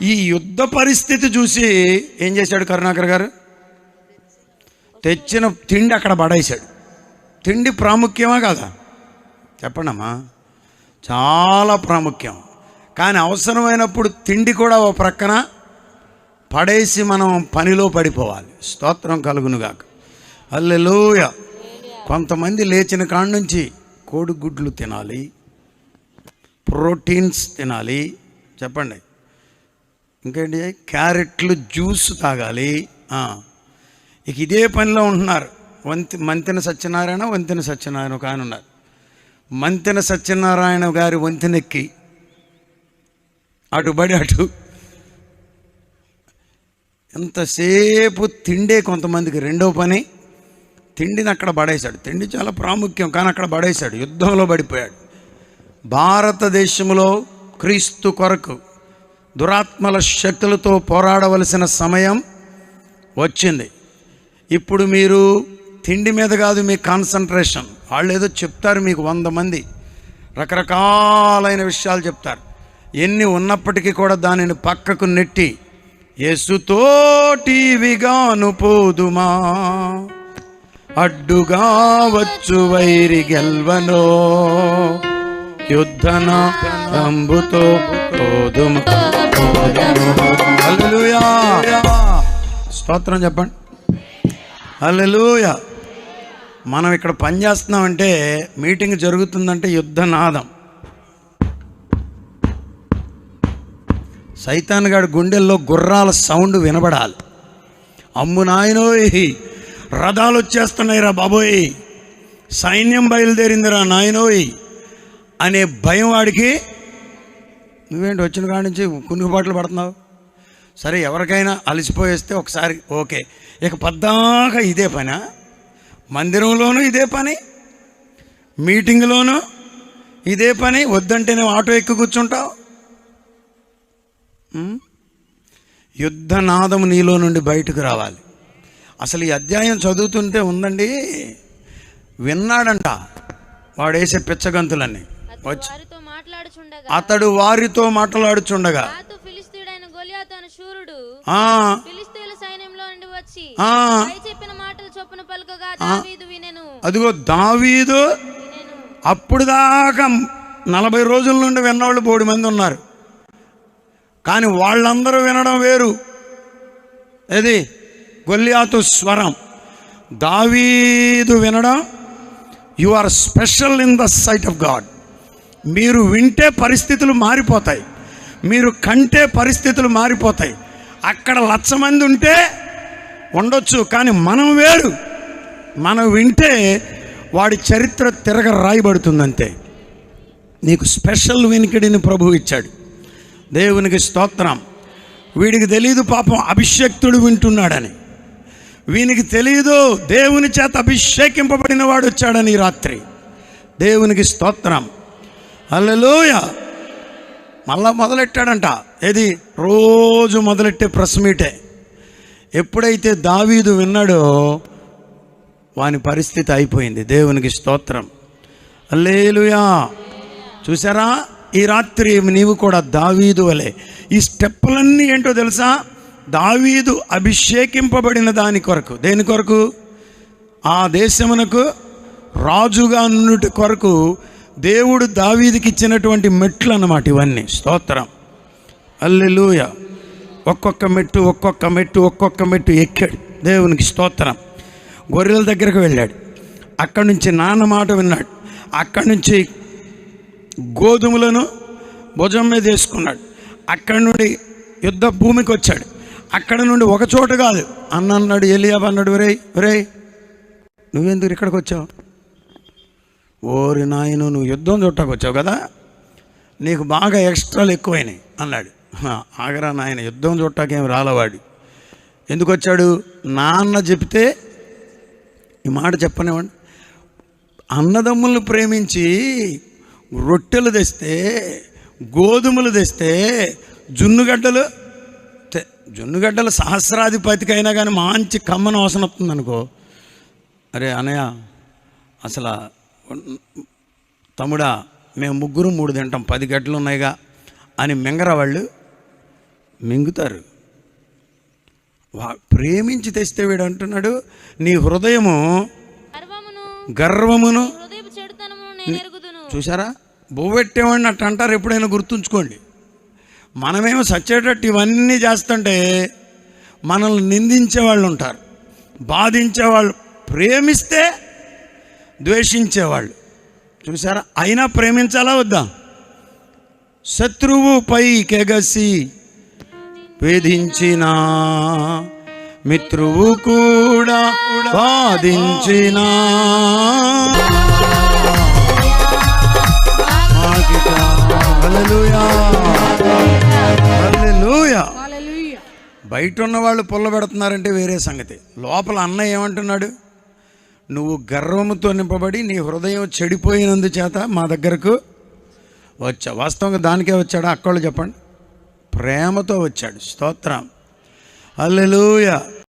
ఈ యుద్ధ పరిస్థితి చూసి ఏం చేశాడు కరుణాకర్ గారు? తెచ్చిన తిండి అక్కడ పడేశాడు. తిండి ప్రాముఖ్యమా కాదా? చెప్పండి అమ్మా, చాలా ప్రాముఖ్యం. కానీ అవసరమైనప్పుడు తిండి కూడా ఓ ప్రక్కన పడేసి మనం పనిలో పడిపోవాలి. స్తోత్రం కలుగునుగాక. హల్లెలూయా. కొంతమంది లేచిన కాడ నుంచి కోడిగుడ్లు తినాలి, ప్రోటీన్స్ తినాలి, చెప్పండి ఇంకేంటి, క్యారెట్లు జ్యూస్ తాగాలి. ఇక ఇదే పనిలో ఉంటున్నారు. మంతెన సత్యనారాయణ ఒక ఆయన ఉన్నారు. మంతెన సత్యనారాయణ గారి వంతెనెక్కి అటుబడి అటు ఎంతసేపు తిండే కొంతమందికి రెండో పని. తిండిని అక్కడ పడేశాడు. తిండి చాలా ప్రాముఖ్యం, కానీ అక్కడ పడేశాడు. యుద్ధంలో పడిపోయాడు. భారతదేశంలో క్రీస్తు కొరకు దురాత్మల శక్తులతో పోరాడవలసిన సమయం వచ్చింది. ఇప్పుడు మీరు తిండి మీద కాదు మీ కాన్సన్ట్రేషన్. వాళ్ళు ఏదో చెప్తారు మీకు, 100 మంది రకరకాలైన విషయాలు చెప్తారు. ఎన్ని ఉన్నప్పటికీ కూడా దానిని పక్కకు నెట్టి యేసుతోటివిగాను పోదుమా, అడ్డుగా వచ్చు వైరి గెల్వనో, యుద్ధన తంబుతో పోదుమా. హల్లెలూయా. స్తోత్రం చెప్పండి. హల్లెలూయా. మనం ఇక్కడ పని చేస్తున్నామంటే, మీటింగ్ జరుగుతుందంటే యుద్ధనాదం. సైతాన్ గాడి గుండెల్లో గుర్రాల సౌండ్ వినబడాలి. అమ్ము నాయనోయ్, రథాలు వచ్చేస్తున్నాయి రా బాబోయ్, సైన్యం బయలుదేరిందిరా నాయనోయ్ అనే భయం వాడికి. నువ్వేంటి వచ్చిన కాడి నుంచి కునుకుబాట్లు పడుతున్నావు? సరే, ఎవరికైనా అలసిపోయేస్తే ఒకసారి ఓకే, ఇక పద్దాకా ఇదే పనా? మందిరంలోనూ ఇదే పని, మీటింగ్లోనూ ఇదే పని. వద్దంటే నువ్వు ఆటో ఎక్కి కూర్చుంటావు. యుద్ధనాదము నీలో నుండి బయటకు రావాలి. అసలు ఈ అధ్యాయం చదువుతుంటే ఉందండి, విన్నాడంట వాడు వేసే పిచ్చగంతులన్నీ. అతడు వారితో మాట్లాడుచుండగా అదిగో దావీదు అప్పుడు దాకా 40 రోజుల నుండి విన్నవాళ్ళు 3 మంది ఉన్నారు. కానీ వాళ్ళందరూ వినడం వేరు. ఏది? గొల్లియాతు స్వరం. దావీదు వినడం. You are special in the sight of God. మీరు వింటే పరిస్థితులు మారిపోతాయి, మీరు కంటే పరిస్థితులు మారిపోతాయి. అక్కడ 1,00,000 మంది ఉంటే ఉండొచ్చు, కానీ మనం వేరు. మనం వింటే వాడి చరిత్ర తిరగ రాయబడుతుందంతే. నీకు స్పెషల్ వినికిడిని ప్రభువు ఇచ్చాడు. దేవునికి స్తోత్రం. వీడికి తెలియదు పాపం అభిషేక్తుడు వింటున్నాడని. వీనికి తెలియదు దేవుని చేత అభిషేకింపబడిన వాడు వచ్చాడని ఈ రాత్రి. దేవునికి స్తోత్రం. హల్లెలూయా. మళ్ళా మొదలెట్టాడంట. ఏది? రోజు మొదలెట్టే ప్రెస్ మీటే. ఎప్పుడైతే దావీదు విన్నాడో వాని పరిస్థితి అయిపోయింది. దేవునికి స్తోత్రం. హల్లెలూయా. చూసారా? ఈ రాత్రి నీవు కూడా దావీదు వలె. ఈ స్టెప్పులన్నీ ఏంటో తెలుసా? దావీదు అభిషేకింపబడిన దాని కొరకు. దేని కొరకు? ఆ దేశమునకు రాజుగా ఉన్నటి కొరకు దేవుడు దావీదుకి ఇచ్చినటువంటి మెట్లు అన్నమాట ఇవన్నీ. స్తోత్రం. హల్లెలూయా. ఒక్కొక్క మెట్టు ఎక్కాడు. దేవునికి స్తోత్రం. గొర్రెల దగ్గరకు వెళ్ళాడు. అక్కడి నుంచి నాన్న మాట విన్నాడు. అక్కడి నుంచి గోధుమలను భుజం మీద వేసుకున్నాడు. అక్కడి నుండి యుద్ధ భూమికి వచ్చాడు. అక్కడ నుండి ఒక చోట కాదు అన్నాడు. ఎలియాబు అన్నాడు, ఒరే నువ్వెందుకు ఇక్కడికి వచ్చావు? ఓరి నాయను, నువ్వు యుద్ధం చూడటానికి వచ్చావు కదా, నీకు బాగా ఎక్స్ట్రాలు ఎక్కువైనాయి అన్నాడు. ఆగరా నాయన, యుద్ధం చూడటానికి ఏమి రాలవాడు. ఎందుకు వచ్చాడు? నాన్న చెప్తే ఈ మాట చెప్పనివ్వండి. అన్నదమ్ములను ప్రేమించి రొట్టెలు తెస్తే, గోధుమలు తెస్తే, జున్నుగడ్డలు సహస్రాధిపతికి అయినా కానీ మంచి కమ్మన వాసన వస్తుంది అనుకో. అరే అనయ్య, అసలు తమ్ముడా, మేము 3 తింటాం, 10 గడ్డలు ఉన్నాయిగా అని మింగరా వాళ్ళు. మింగుతారు. ప్రేమించి తెస్తే వీడు అంటున్నాడు, నీ హృదయము గర్వమును. చూసారా, బొవ్వెట్టేవాడిని అట్ట అంటారు. ఎప్పుడైనా గుర్తుంచుకోండి. మనమేమో సచ్చేటట్టు ఇవన్నీ చేస్తుంటే మనల్ని నిందించేవాళ్ళు ఉంటారు, బాధించేవాళ్ళు, ప్రేమిస్తే ద్వేషించేవాళ్ళు. చూసారా, అయినా ప్రేమించాలా వద్దా? శత్రువు పైకెగసి వేధించిన మిత్రువు కూడా బాధించిన హల్లెలూయా, హల్లెలూయా. బయట ఉన్న వాళ్ళు పుల్ల పెడుతున్నారంటే వేరే సంగతి. లోపల అన్న ఏమంటున్నాడు? నువ్వు గర్వముతో నింపబడి నీ హృదయం చెడిపోయినందుచేత మా దగ్గరకు వచ్చా. వాస్తవంగా దానికే వచ్చాడా? అక్కళ్ళు చెప్పండి. ప్రేమతో వచ్చాడు. స్తోత్రం, హల్లెలూయా.